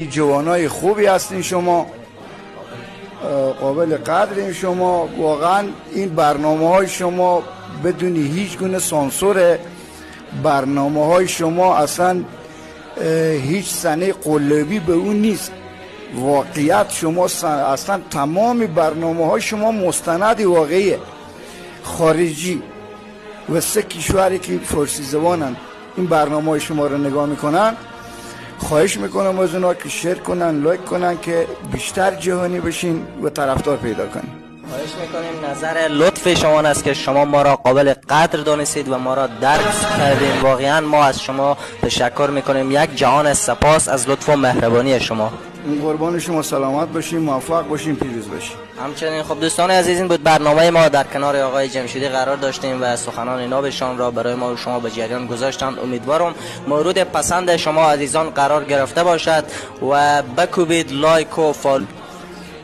جوانای خوبی هستین شما، قابل قدرین شما. واقعا این برنامه های شما بدون هیچ گونه سانسور، برنامه های شما اصلا هیچ سنه قلبی به اون نیست. واقعیت شما اصلا تمام برنامه های شما مستند واقعیه. خارجی و 3 کشوری که فارسی زبانن این برنامه های شما رو نگاه میکنن، خواهش میکنم از اونا که شیر کنن، لایک کنن که بیشتر جهانی بشین و طرفدار پیدا کنین. خواهش میکنیم. نظر لطف شما است که شما ما را قابل قدر دانستید و ما را درک کردین. واقعا ما از شما تشکر میکنیم. یک جهان سپاس از لطف و مهربانی شما. قربان شما سلامت باشین، موفق باشین، پیروز باشین. همچنین خب دوستان عزیز، این بود برنامه ما. در کنار آقای جمشیدی قرار داشتیم و سخنان نابشان را برای ما و شما به جریان گذاشتند. امیدوارم مورد پسند شما عزیزان قرار گرفته باشد و بکوبید لایک و فالو.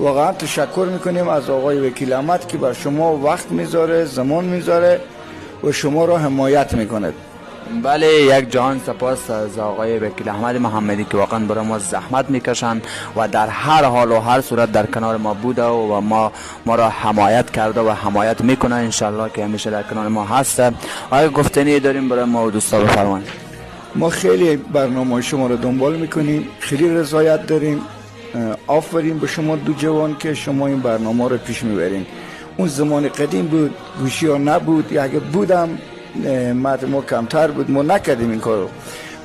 واقعا تشکر میکنیم از آقای وکیل احمد که بر شما وقت میذاره، زمان میذاره و شما را حمایت میکنه. بله، یک جهان سپاس از آقای وکیل احمد محمدی که واقعا برای ما زحمت میکشن و در هر حال و هر صورت در کنار ما بوده و ما را حمایت کرده و حمایت میکنه. انشالله که همیشه در کنار ما هسته. آیا گفتنی داریم برای ما و دوستا بفرمایید؟ ما خیلی برنامه شما رو دنبال میکنیم، خیلی رضایت داریم. آفرین به شما دو جوان که شما این برنامه رو پیش میبرین. اون زمان قدیم بود، گوشی ها نبود، یا اگه بودم ما کمتر بود، ما نکردیم این کارو.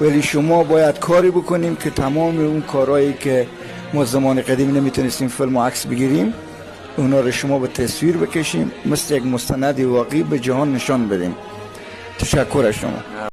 ولی شما باید کاری بکنیم که تمام اون کارهایی که ما زمان قدیم نمیتونستیم فیلم و عکس بگیریم، اونا رو شما به تصویر بکشیم، مثل یک مستند واقعی به جهان نشان بدیم. تشکر از شما.